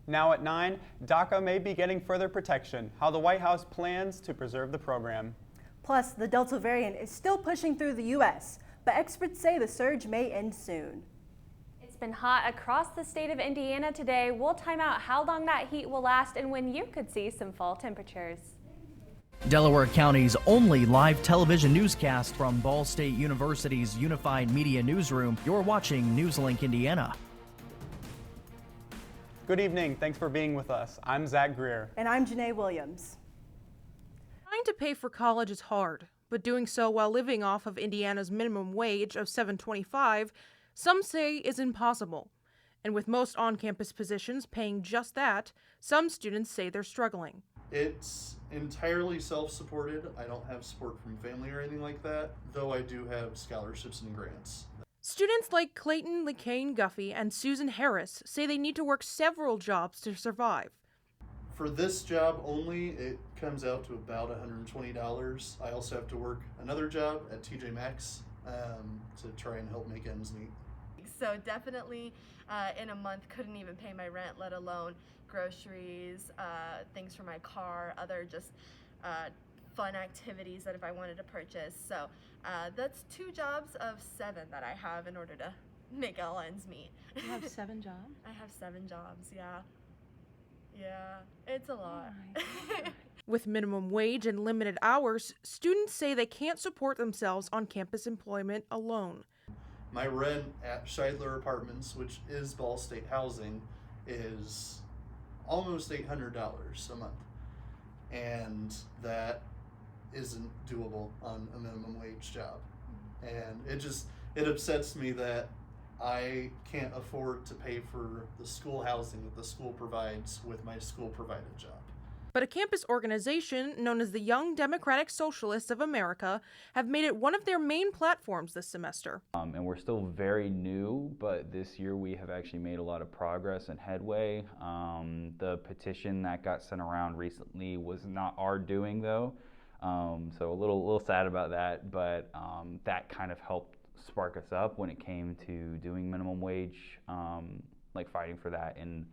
Now at 9, DACA may be getting further protection, how the White House plans to preserve the program. Plus, the Delta variant is still pushing through the U.S., but experts say the surge may end soon. It's been hot across the state of Indiana today. We'll time out how long that heat will last and when you could see some fall temperatures. Delaware County's only live television newscast from Ball State University's Unified Media Newsroom. You're watching NewsLink Indiana. Good evening. Thanks for being with us. I'm Zach Greer. And I'm Janae Williams. Trying to pay for college is hard, but doing so while living off of Indiana's minimum wage of $7.25, some say is impossible. And with most on-campus positions paying just that, some students say they're struggling. It's entirely self-supported. I don't have support from family or anything like that, though I do have scholarships and grants. Students like Clayton LeCain Guffey and Susan Harris say they need to work several jobs to survive. For this job only, it comes out to about $120. I also have to work another job at TJ Maxx to try and help make ends meet. So definitely in a month couldn't even pay my rent, let alone groceries, things for my car, other just fun activities that if I wanted to purchase. So that's 2 jobs of 7 that I have in order to make all ends meet. You have 7 jobs? I have 7 jobs, yeah. Yeah, it's a lot. With minimum wage and limited hours, students say they can't support themselves on campus employment alone. My rent at Scheidler Apartments, which is Ball State housing, is almost $800 a month. And that isn't doable on a minimum wage job. And it upsets me that I can't afford to pay for the school housing that the school provides with my school provided job. But a campus organization known as the Young Democratic Socialists of America have made it one of their main platforms this semester. And we're still very new, but this year we have actually made a lot of progress and headway. The petition that got sent around recently was not our doing though, so a little sad about that, but that kind of helped spark us up when it came to doing minimum wage, like fighting for that and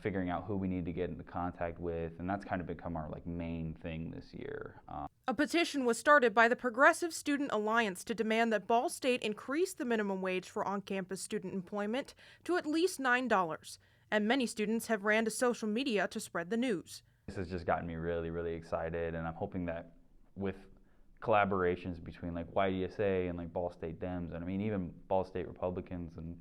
figuring out who we need to get into contact with, and that's kind of become our main thing this year. A petition was started by the Progressive Student Alliance to demand that Ball State increase the minimum wage for on-campus student employment to at least $9, and many students have ran to social media to spread the news. This has just gotten me really, really excited, and I'm hoping that with collaborations between YDSA and Ball State Dems, and even Ball State Republicans and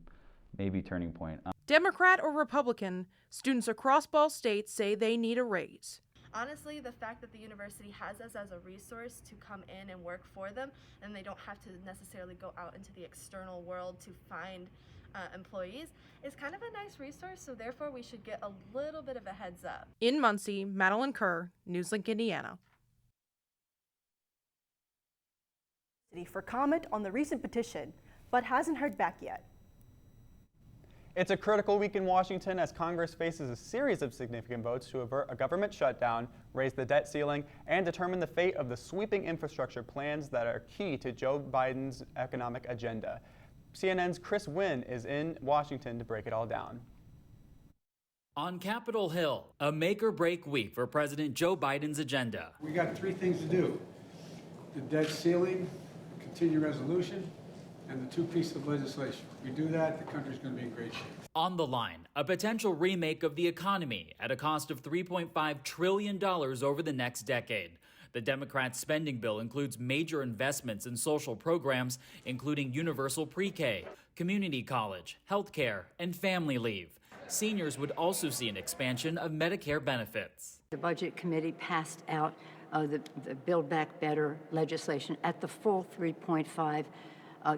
maybe Turning Point. Democrat or Republican, students across Ball State say they need a raise. Honestly, the fact that the university has us as a resource to come in and work for them, and they don't have to necessarily go out into the external world to find employees, is kind of a nice resource, so therefore we should get a little bit of a heads up. In Muncie, Madeline Kerr, NewsLink Indiana. For comment on the recent petition, but hasn't heard back yet. It's a critical week in Washington as Congress faces a series of significant votes to avert a government shutdown, raise the debt ceiling, and determine the fate of the sweeping infrastructure plans that are key to Joe Biden's economic agenda. CNN's Chris Wynn is in Washington to break it all down. On Capitol Hill, a make-or-break week for President Joe Biden's agenda. We got 3 things to do: the debt ceiling, continuing resolution, and the 2 pieces of legislation. If we do that, the country's going to be in great shape. On the line, a potential remake of the economy at a cost of $3.5 trillion over the next decade. The Democrats' spending bill includes major investments in social programs, including universal pre-K, community college, health care, and family leave. Seniors would also see an expansion of Medicare benefits. The Budget Committee passed out the Build Back Better legislation at the full $3.5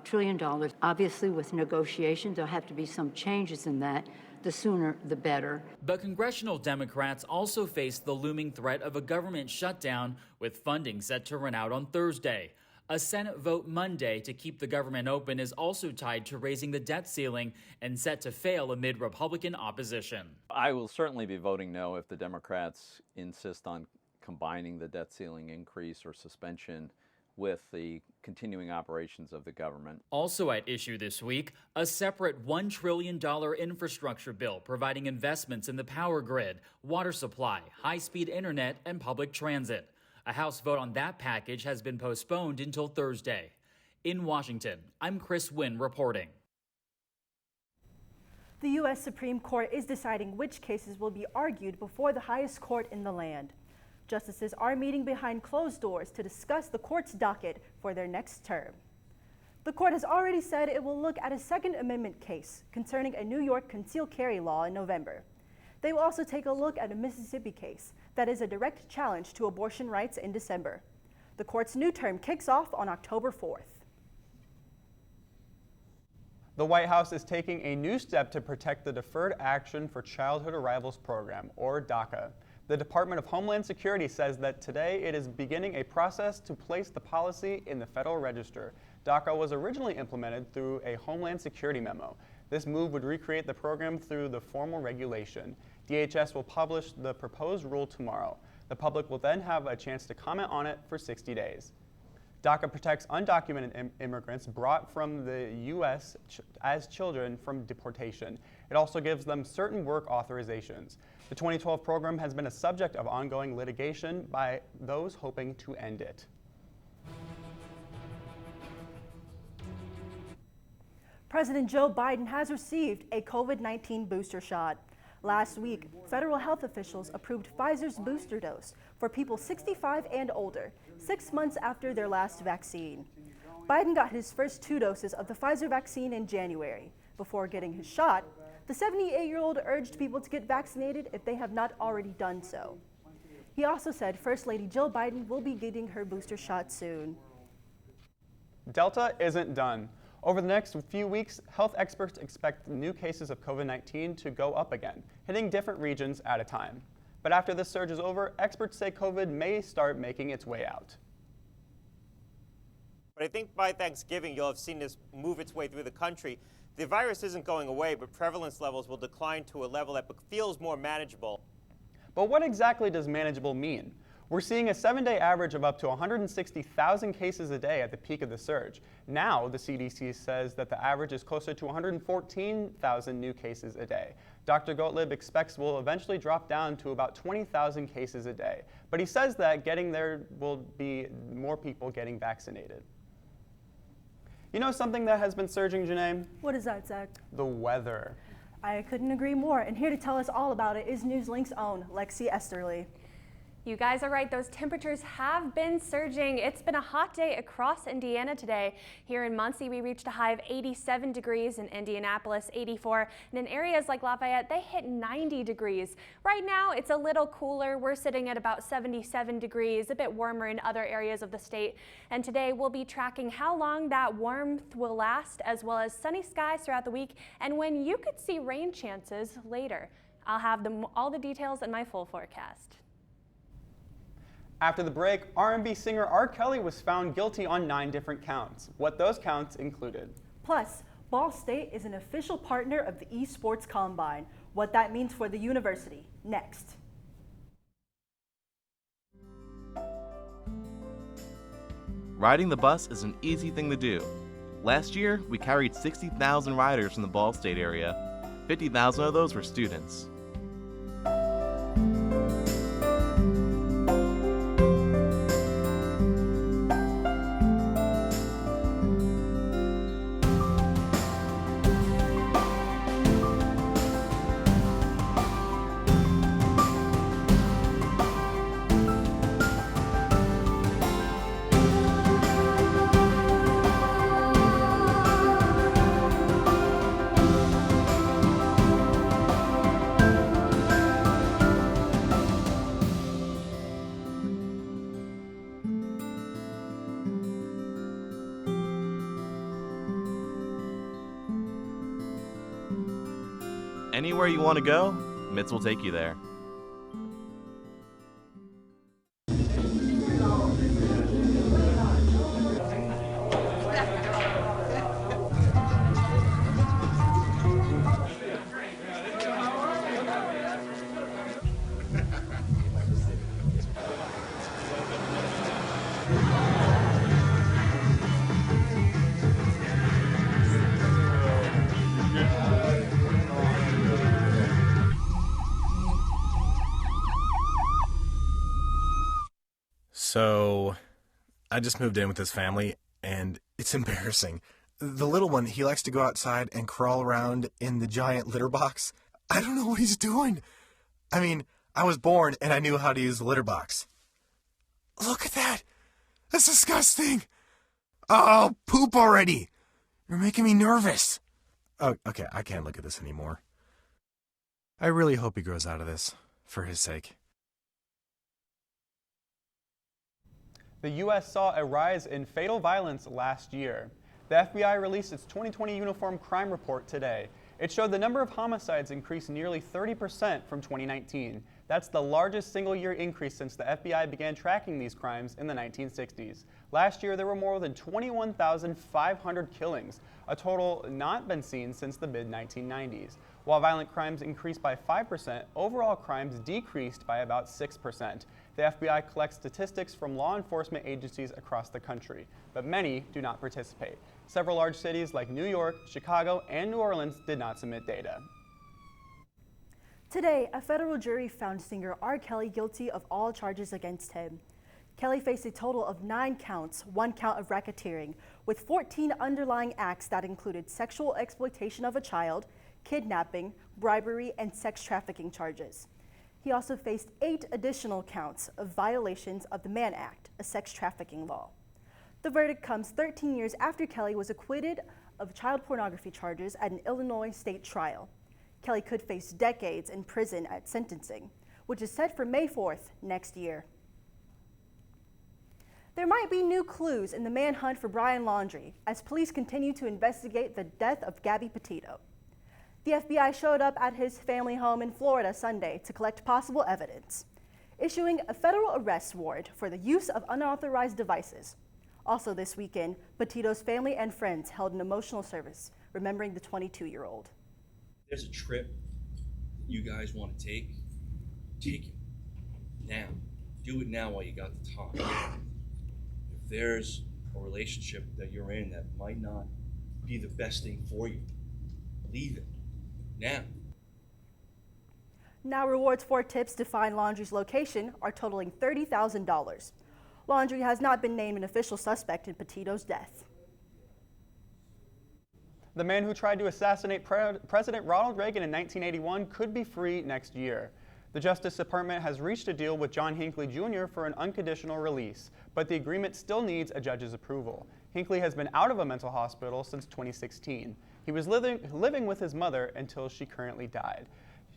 trillion. Obviously, with negotiations, there'll have to be some changes in that. The sooner, the better. But congressional Democrats also face the looming threat of a government shutdown, with funding set to run out on Thursday. A Senate vote Monday to keep the government open is also tied to raising the debt ceiling and set to fail amid Republican opposition. I will certainly be voting no if the Democrats insist on combining the debt ceiling increase or suspension with the continuing operations of the government. Also at issue this week, a separate $1 trillion infrastructure bill providing investments in the power grid, water supply, high-speed internet, and public transit. A House vote on that package has been postponed until Thursday. In Washington, I'm Chris Wynn reporting. The U.S. Supreme Court is deciding which cases will be argued before the highest court in the land. Justices are meeting behind closed doors to discuss the court's docket for their next term. The court has already said it will look at a Second Amendment case concerning a New York concealed carry law in November. They will also take a look at a Mississippi case that is a direct challenge to abortion rights in December. The court's new term kicks off on October 4th. The White House is taking a new step to protect the Deferred Action for Childhood Arrivals program, or DACA. The Department of Homeland Security says that today it is beginning a process to place the policy in the Federal Register. DACA was originally implemented through a Homeland Security memo. This move would recreate the program through the formal regulation. DHS will publish the proposed rule tomorrow. The public will then have a chance to comment on it for 60 days. DACA protects undocumented immigrants brought from the U.S. As children from deportation. It also gives them certain work authorizations. The 2012 program has been a subject of ongoing litigation by those hoping to end it. President Joe Biden has received a COVID-19 booster shot. Last week, federal health officials approved Pfizer's booster dose for people 65 and older, 6 months after their last vaccine. Biden got his first 2 doses of the Pfizer vaccine in January. Before getting his shot, the 78-year-old urged people to get vaccinated if they have not already done so. He also said First Lady Jill Biden will be getting her booster shot soon. Delta isn't done. Over the next few weeks, health experts expect new cases of COVID-19 to go up again, hitting different regions at a time. But after this surge is over, experts say COVID may start making its way out. But I think by Thanksgiving, you'll have seen this move its way through the country. The virus isn't going away, but prevalence levels will decline to a level that feels more manageable. But what exactly does manageable mean? We're seeing a 7-day average of up to 160,000 cases a day at the peak of the surge. Now, the CDC says that the average is closer to 114,000 new cases a day. Dr. Gottlieb expects we'll eventually drop down to about 20,000 cases a day. But he says that getting there will be more people getting vaccinated. You know something that has been surging, Janae? What is that, Zach? The weather. I couldn't agree more. And here to tell us all about it is NewsLink's own Lexi Esterly. You guys are right, those temperatures have been surging. It's been a hot day across Indiana today. Here in Muncie, we reached a high of 87 degrees, in Indianapolis 84, and in areas like Lafayette, they hit 90 degrees. Right now, it's a little cooler. We're sitting at about 77 degrees, a bit warmer in other areas of the state. And today, we'll be tracking how long that warmth will last, as well as sunny skies throughout the week, and when you could see rain chances later. I'll have all the details in my full forecast. After the break, R&B singer R. Kelly was found guilty on 9 different counts. What those counts included. Plus, Ball State is an official partner of the Esports Combine. What that means for the university. Next. Riding the bus is an easy thing to do. Last year, we carried 60,000 riders from the Ball State area. 50,000 of those were students. Anywhere you want to go, MITS will take you there. So, I just moved in with this family, and it's embarrassing. The little one, he likes to go outside and crawl around in the giant litter box. I don't know what he's doing. I mean, I was born and I knew how to use the litter box. Look at that! That's disgusting! Oh, poop already! You're making me nervous. Oh, okay, I can't look at this anymore. I really hope he grows out of this, for his sake. The U.S. saw a rise in fatal violence last year. The FBI released its 2020 Uniform Crime Report today. It showed the number of homicides increased nearly 30% from 2019. That's the largest single-year increase since the FBI began tracking these crimes in the 1960s. Last year, there were more than 21,500 killings, a total not been seen since the mid-1990s. While violent crimes increased by 5%, overall crimes decreased by about 6%. The FBI collects statistics from law enforcement agencies across the country, but many do not participate. Several large cities like New York, Chicago, and New Orleans did not submit data. Today, a federal jury found singer R. Kelly guilty of all charges against him. Kelly faced a total of 9 counts, 1 count of racketeering, with 14 underlying acts that included sexual exploitation of a child, kidnapping, bribery, and sex trafficking charges. He also faced 8 additional counts of violations of the Mann Act, a sex trafficking law. The verdict comes 13 years after Kelly was acquitted of child pornography charges at an Illinois state trial. Kelly could face decades in prison at sentencing, which is set for May 4th next year. There might be new clues in the manhunt for Brian Laundrie as police continue to investigate the death of Gabby Petito. The FBI showed up at his family home in Florida Sunday to collect possible evidence, issuing a federal arrest warrant for the use of unauthorized devices. Also this weekend, Petito's family and friends held an emotional service remembering the 22-year-old. There's a trip that you guys want to take it now. Do it now while you got the time. If there's a relationship that you're in that might not be the best thing for you, leave it now. Now rewards for tips to find Laundrie's location are totaling $30,000. Laundrie has not been named an official suspect in Petito's death. The man who tried to assassinate President Ronald Reagan in 1981 could be free next year. The Justice Department has reached a deal with John Hinckley Jr. for an unconditional release, but the agreement still needs a judge's approval. Hinckley has been out of a mental hospital since 2016. He was living with his mother until she currently died.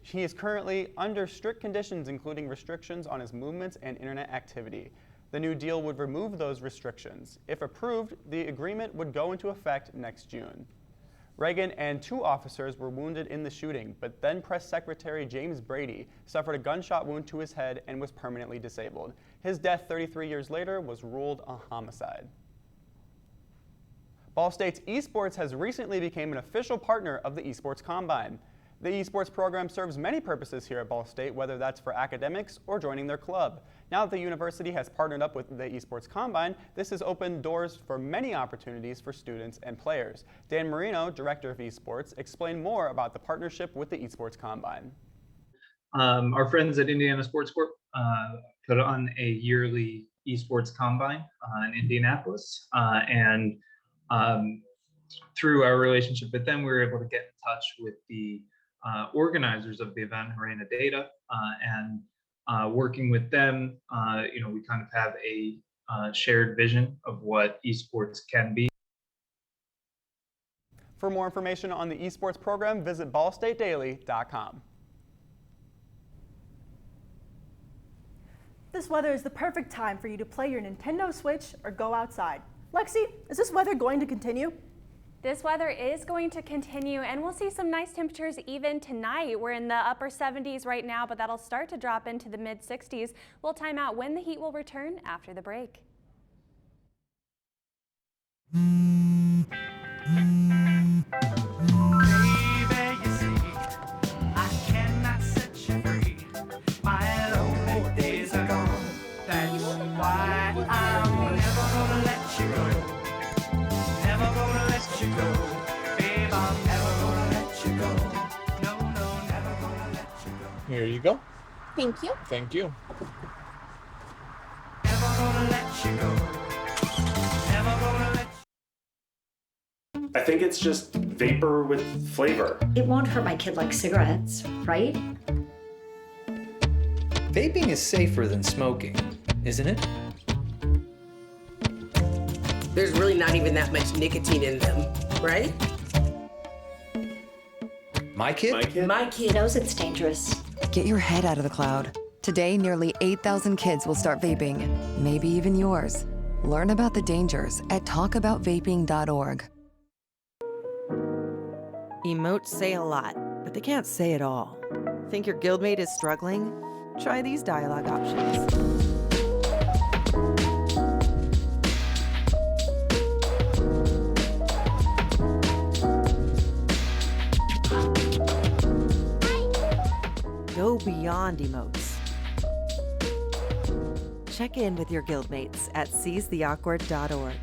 He is currently under strict conditions, including restrictions on his movements and internet activity. The new deal would remove those restrictions. If approved, the agreement would go into effect next June. Reagan and 2 officers were wounded in the shooting, but then Press Secretary James Brady suffered a gunshot wound to his head and was permanently disabled. His death 33 years later was ruled a homicide. Ball State's esports has recently become an official partner of the Esports Combine. The esports program serves many purposes here at Ball State, whether that's for academics or joining their club. Now that the university has partnered up with the Esports Combine, this has opened doors for many opportunities for students and players. Dan Marino, Director of Esports, explained more about the partnership with the Esports Combine. Our friends at Indiana Sports Corp put on a yearly esports combine in Indianapolis, and through our relationship with them, we were able to get in touch with the organizers of the event, Harena Data, and working with them, we kind of have a shared vision of what esports can be. For more information on the esports program, visit ballstatedaily.com. This weather is the perfect time for you to play your Nintendo Switch or go outside. Lexi, is this weather going to continue? This weather is going to continue, and we'll see some nice temperatures even tonight. We're in the upper 70s right now, but that'll start to drop into the mid 60s. We'll time out when the heat will return after the break. Here you go. Thank you. Thank you. Never gonna let you go. Never gonna let I think it's just vapor with flavor. It won't hurt my kid like cigarettes, right? Vaping is safer than smoking, isn't it? There's really not even that much nicotine in them, right? My kid? My kid knows it's dangerous. Get your head out of the cloud. Today, nearly 8,000 kids will start vaping, maybe even yours. Learn about the dangers at talkaboutvaping.org. Emotes say a lot, but they can't say it all. Think your guildmate is struggling? Try these dialogue options. Go beyond emotes. Check in with your guildmates at seizetheawkward.org.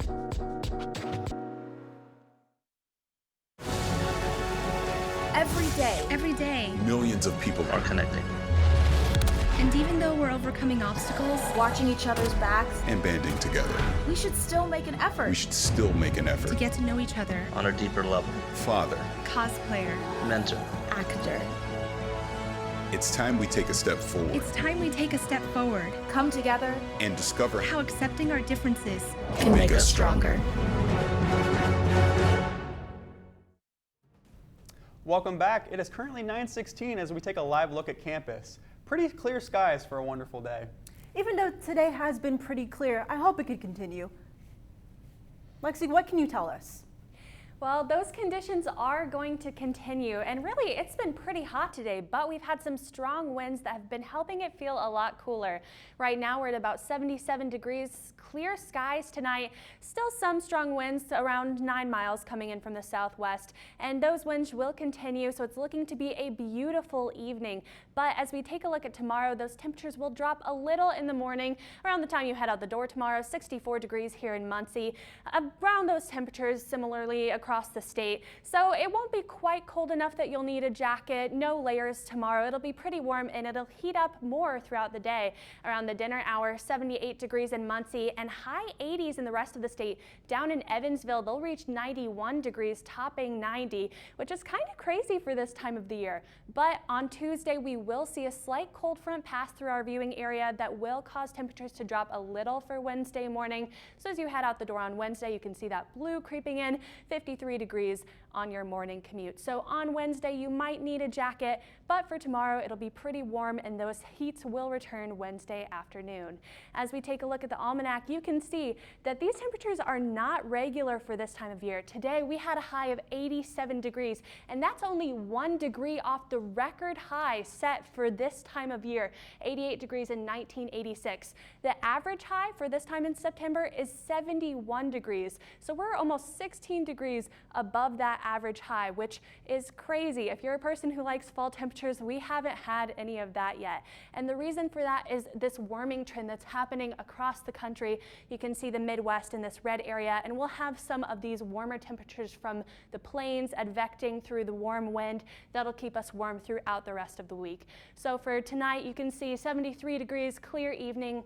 Every day, millions of people are connecting. And even though we're overcoming obstacles, watching each other's backs, and banding together, we should still make an effort. We should still make an effort to get to know each other on a deeper level. Father, cosplayer, mentor, actor. It's time we take a step forward. It's time we take a step forward. Come together and discover how accepting our differences can make us stronger. Welcome back. It is currently 9:16 as we take a live look at campus. Pretty clear skies for a wonderful day. Even though today has been pretty clear, I hope it could continue. Lexi, what can you tell us? Well, those conditions are going to continue, and really it's been pretty hot today, but we've had some strong winds that have been helping it feel a lot cooler. Right now we're at about 77 degrees, clear skies tonight, still some strong winds around 9 miles coming in from the southwest, and those winds will continue, so it's looking to be a beautiful evening. But as we take a look at tomorrow, those temperatures will drop a little in the morning. Around the time you head out the door tomorrow, 64 degrees here in Muncie. Around those temperatures similarly across the state. So it won't be quite cold enough that you'll need a jacket. No layers tomorrow. It'll be pretty warm and it'll heat up more throughout the day. Around the dinner hour, 78 degrees in Muncie and high 80s in the rest of the state. Down in Evansville, they'll reach 91 degrees, topping 90, which is kind of crazy for this time of the year. But on Tuesday, we will see a slight cold front pass through our viewing area that will cause temperatures to drop a little for Wednesday morning. So as you head out the door on Wednesday, you can see that blue creeping in, 53 degrees on your morning commute. So on Wednesday, you might need a jacket, but for tomorrow, it'll be pretty warm and those heats will return Wednesday afternoon. As we take a look at the almanac, you can see that these temperatures are not regular for this time of year. Today, we had a high of 87 degrees, and that's only 1 degree off the record high set for this time of year, 88 degrees in 1986. The average high for this time in September is 71 degrees. So we're almost 16 degrees above that average high, which is crazy. If you're a person who likes fall temperatures, we haven't had any of that yet. And the reason for that is this warming trend that's happening across the country. You can see the Midwest in this red area, and we'll have some of these warmer temperatures from the plains advecting through the warm wind. That'll keep us warm throughout the rest of the week. So for tonight, you can see 73 degrees, clear evening.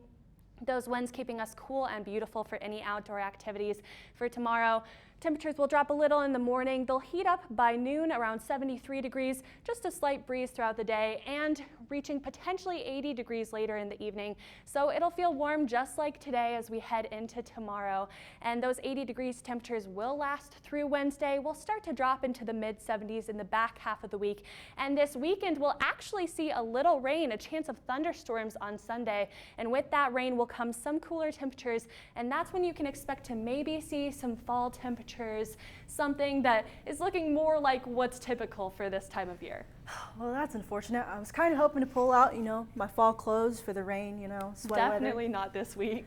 Those winds keeping us cool and beautiful for any outdoor activities. For tomorrow, temperatures will drop a little in the morning. They'll heat up by noon around 73 degrees, just a slight breeze throughout the day, and reaching potentially 80 degrees later in the evening. So it'll feel warm just like today as we head into tomorrow. And those 80 degrees temperatures will last through Wednesday. We'll start to drop into the mid 70s in the back half of the week. And this weekend, we'll actually see a little rain, a chance of thunderstorms on Sunday. And with that rain will come some cooler temperatures. And that's when you can expect to maybe see some fall temperatures, something that is looking more like what's typical for this time of year. Well, that's unfortunate. I was kind of hoping to pull out, my fall clothes for the rain, sweat Definitely weather. not this week.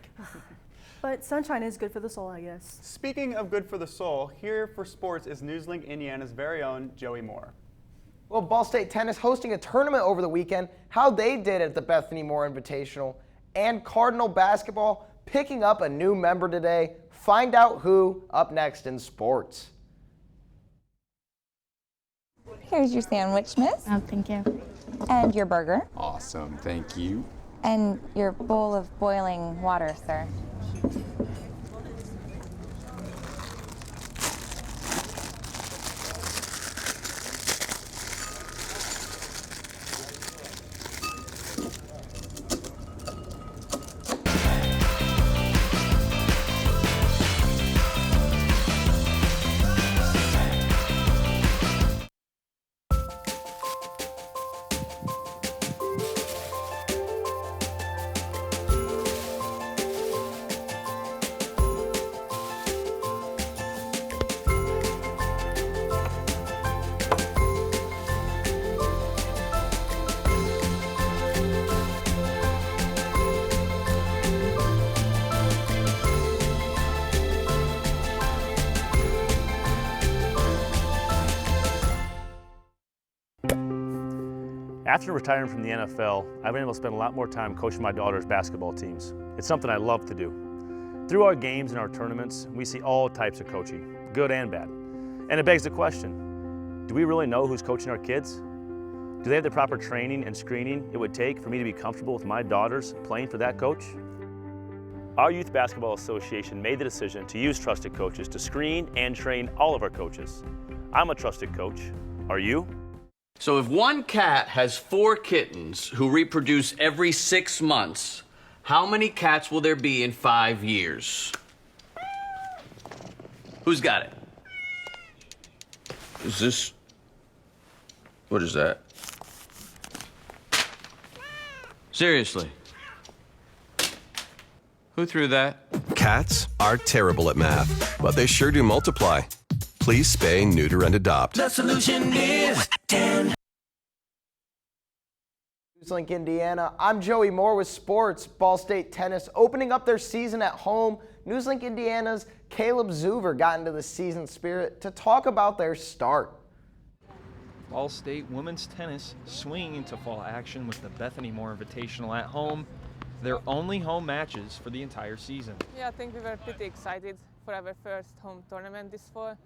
But sunshine is good for the soul, I guess. Speaking of good for the soul, here for sports is NewsLink Indiana's very own Joey Moore. Well, Ball State Tennis hosting a tournament over the weekend, how they did at the Bethany Moore Invitational, and Cardinal Basketball picking up a new member today. Find out who up next in sports. Here's your sandwich, miss. Oh, thank you. And your burger. Awesome, thank you. And your bowl of boiling water, sir. After retiring from the NFL, I've been able to spend a lot more time coaching my daughter's basketball teams. It's something I love to do. Through our games and our tournaments, we see all types of coaching, good and bad. And it begs the question, do we really know who's coaching our kids? Do they have the proper training and screening it would take for me to be comfortable with my daughters playing for that coach? Our Youth Basketball Association made the decision to use trusted coaches to screen and train all of our coaches. I'm a trusted coach. Are you? So if one cat has 4 kittens who reproduce every 6 months, how many cats will there be in 5 years? Who's got it? Is this... What is that? Seriously? Who threw that? Cats are terrible at math, but they sure do multiply. Please spay, neuter, and adopt. The solution is 10. NewsLink, Indiana. I'm Joey Moore with sports. Ball State tennis opening up their season at home. NewsLink, Indiana's Caleb Zuver got into the season spirit to talk about their start. Ball State women's tennis swinging into fall action with the Bethany Moore Invitational at home. Their only home matches for the entire season. Yeah, I think we were pretty excited for our first home tournament this fall.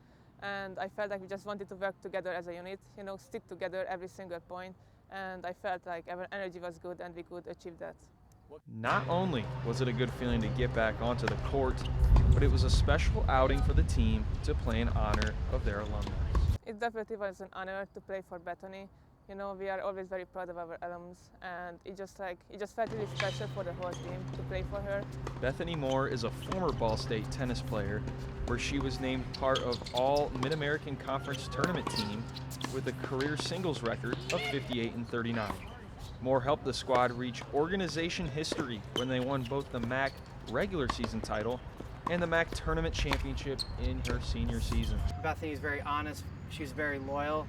And I felt like we just wanted to work together as a unit, you know, stick together every single point. And I felt like our energy was good and we could achieve that. Not only was it a good feeling to get back onto the court, but it was a special outing for the team to play in honor of their alumni. It definitely was an honor to play for Bethany. You know, we are always very proud of our alums, and it just felt really special for the whole team to play for her. Bethany Moore is a former Ball State tennis player, where she was named part of all Mid-American Conference tournament team with a career singles record of 58-39. Moore helped the squad reach organization history when they won both the MAC regular season title and the MAC tournament championship in her senior season. Bethany's very honest. She was very loyal.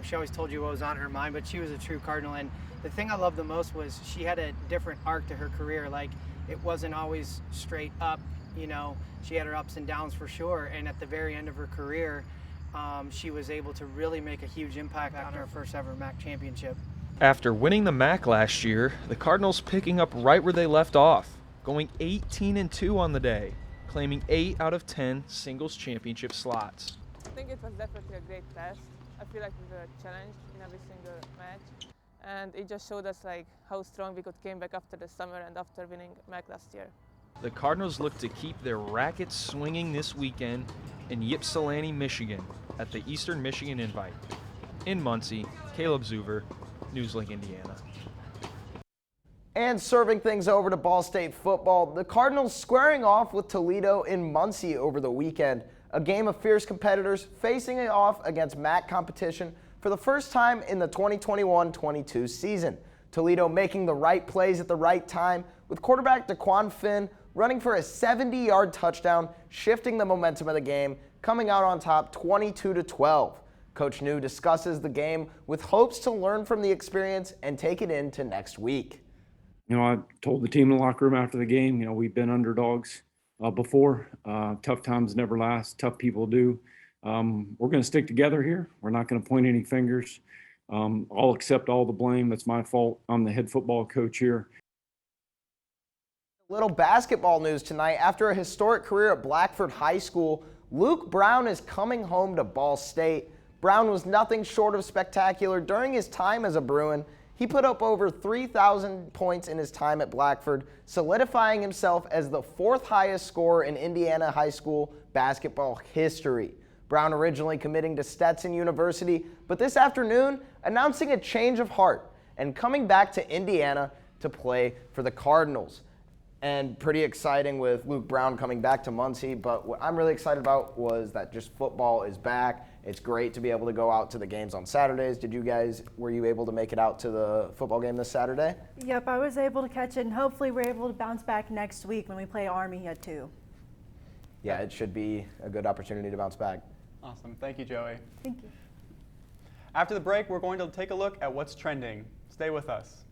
She always told you what was on her mind, but she was a true Cardinal. And the thing I loved the most was she had a different arc to her career. Like, it wasn't always straight up, you know. She had her ups and downs for sure. And at the very end of her career, she was able to really make a huge impact on her first ever MAC championship. After winning the MAC last year, the Cardinals picking up right where they left off, going 18-2 on the day, claiming 8 out of 10 singles championship slots. I think it was definitely a great test. I feel like we were challenged in every single match, and it just showed us like how strong we could came back after the summer and after winning MAC last year. The Cardinals look to keep their rackets swinging this weekend in Ypsilanti, Michigan, at the Eastern Michigan Invite. In Muncie, Caleb Zuver, NewsLink, Indiana. And serving things over to Ball State football, the Cardinals squaring off with Toledo in Muncie over the weekend. A game of fierce competitors facing it off against MAC competition for the first time in the 2021-22 season. Toledo making the right plays at the right time, with quarterback Daquan Finn running for a 70-yard touchdown, shifting the momentum of the game, coming out on top 22-12. Coach New discusses the game with hopes to learn from the experience and take it into next week. You know, I told the team in the locker room after the game, you know, we've been underdogs before. Tough times never last. Tough people do. We're going to stick together here. We're not going to point any fingers. I'll accept all the blame. That's my fault. I'm the head football coach here. Little basketball news tonight. After a historic career at Blackford High School, Luke Brown is coming home to Ball State. Brown was nothing short of spectacular during his time as a Bruin. He put up over 3,000 points in his time at Blackford, solidifying himself as the 4th highest scorer in Indiana high school basketball history. Brown originally committing to Stetson University, but this afternoon announcing a change of heart and coming back to Indiana to play for the Cardinals. And pretty exciting with Luke Brown coming back to Muncie, but what I'm really excited about was that just football is back. It's great to be able to go out to the games on Saturdays. Were you able to make it out to the football game this Saturday? Yep, I was able to catch it, and hopefully we're able to bounce back next week when we play Army at 2. Yeah, it should be a good opportunity to bounce back. Awesome. Thank you, Joey. Thank you. After the break, we're going to take a look at what's trending. Stay with us.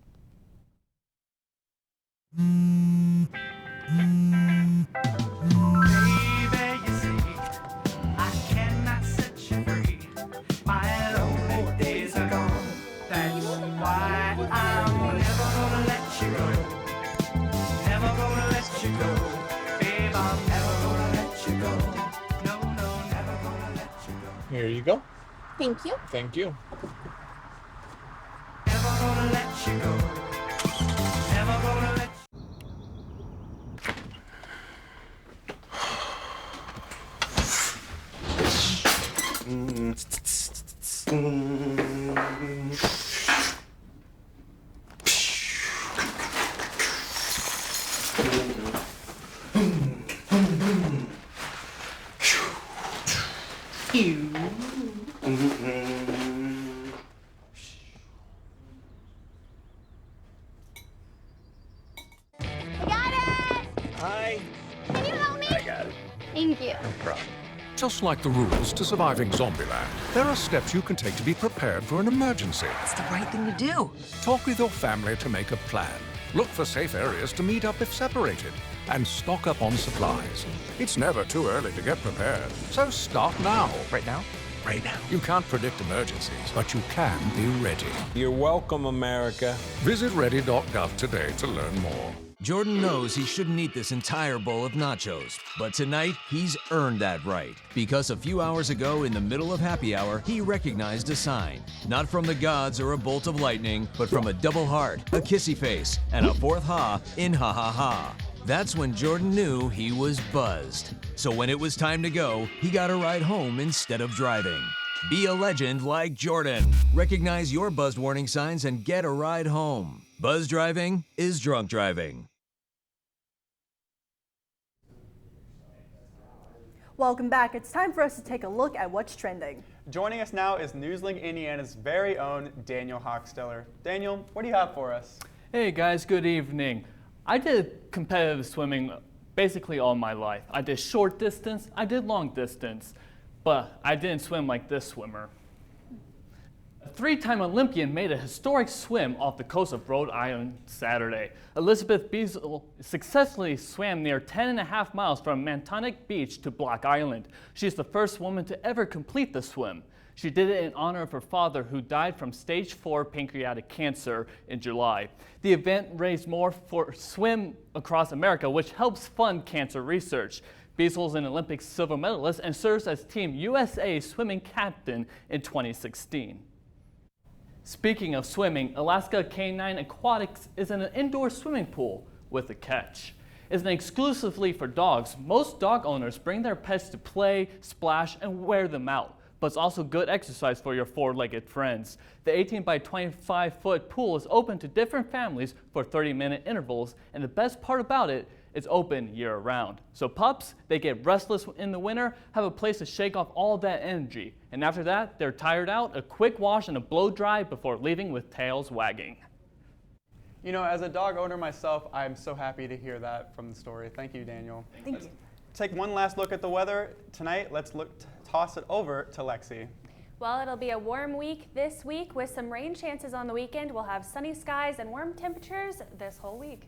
Here you go. Thank you. Thank you. Never gonna let you go. Never gonna let Thank you. Just like the rules to surviving Zombieland, there are steps you can take to be prepared for an emergency. It's the right thing to do. Talk with your family to make a plan. Look for safe areas to meet up if separated. And stock up on supplies. It's never too early to get prepared, so start now. Right now? Right now. You can't predict emergencies, but you can be ready. You're welcome, America. Visit ready.gov today to learn more. Jordan knows he shouldn't eat this entire bowl of nachos, but tonight he's earned that right. Because a few hours ago, in the middle of happy hour, he recognized a sign. Not from the gods or a bolt of lightning, but from a double heart, a kissy face, and a 4th ha in ha ha ha. That's when Jordan knew he was buzzed. So when it was time to go, he got a ride home instead of driving. Be a legend like Jordan. Recognize your buzzed warning signs and get a ride home. Buzz driving is drunk driving. Welcome back. It's time for us to take a look at what's trending. Joining us now is NewsLink Indiana's very own Daniel Hochsteller. Daniel, what do you have for us? Hey guys, good evening. I did competitive swimming basically all my life. I did short distance, I did long distance, but I didn't swim like this swimmer. A 3-time Olympian made a historic swim off the coast of Rhode Island Saturday. Elizabeth Beazle successfully swam near 10.5 miles from Mantonic Beach to Block Island. She's the first woman to ever complete the swim. She did it in honor of her father, who died from stage 4 pancreatic cancer in July. The event raised more for Swim Across America, which helps fund cancer research. Beazle is an Olympic silver medalist and serves as Team USA swimming captain in 2016. Speaking of swimming, Alaska Canine Aquatics is an indoor swimming pool with a catch. It's exclusively for dogs. Most dog owners bring their pets to play, splash, and wear them out. But it's also good exercise for your 4-legged friends. The 18 by 25-foot pool is open to different families for 30-minute intervals, and the best part about it, it's open year-round. So pups, they get restless in the winter, have a place to shake off all that energy. And after that, they're tired out, a quick wash and a blow dry before leaving with tails wagging. You know, as a dog owner myself, I'm so happy to hear that from the story. Thank you, Daniel. Thank you. Take one last look at the weather. Tonight, let's toss it over to Lexi. Well, it'll be a warm week this week with some rain chances on the weekend. We'll have sunny skies and warm temperatures this whole week.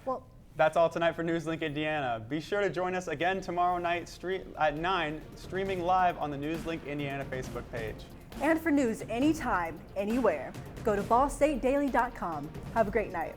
Well, that's all tonight for NewsLink Indiana. Be sure to join us again tomorrow night at 9, streaming live on the NewsLink Indiana Facebook page. And for news anytime, anywhere, go to ballstatedaily.com. Have a great night.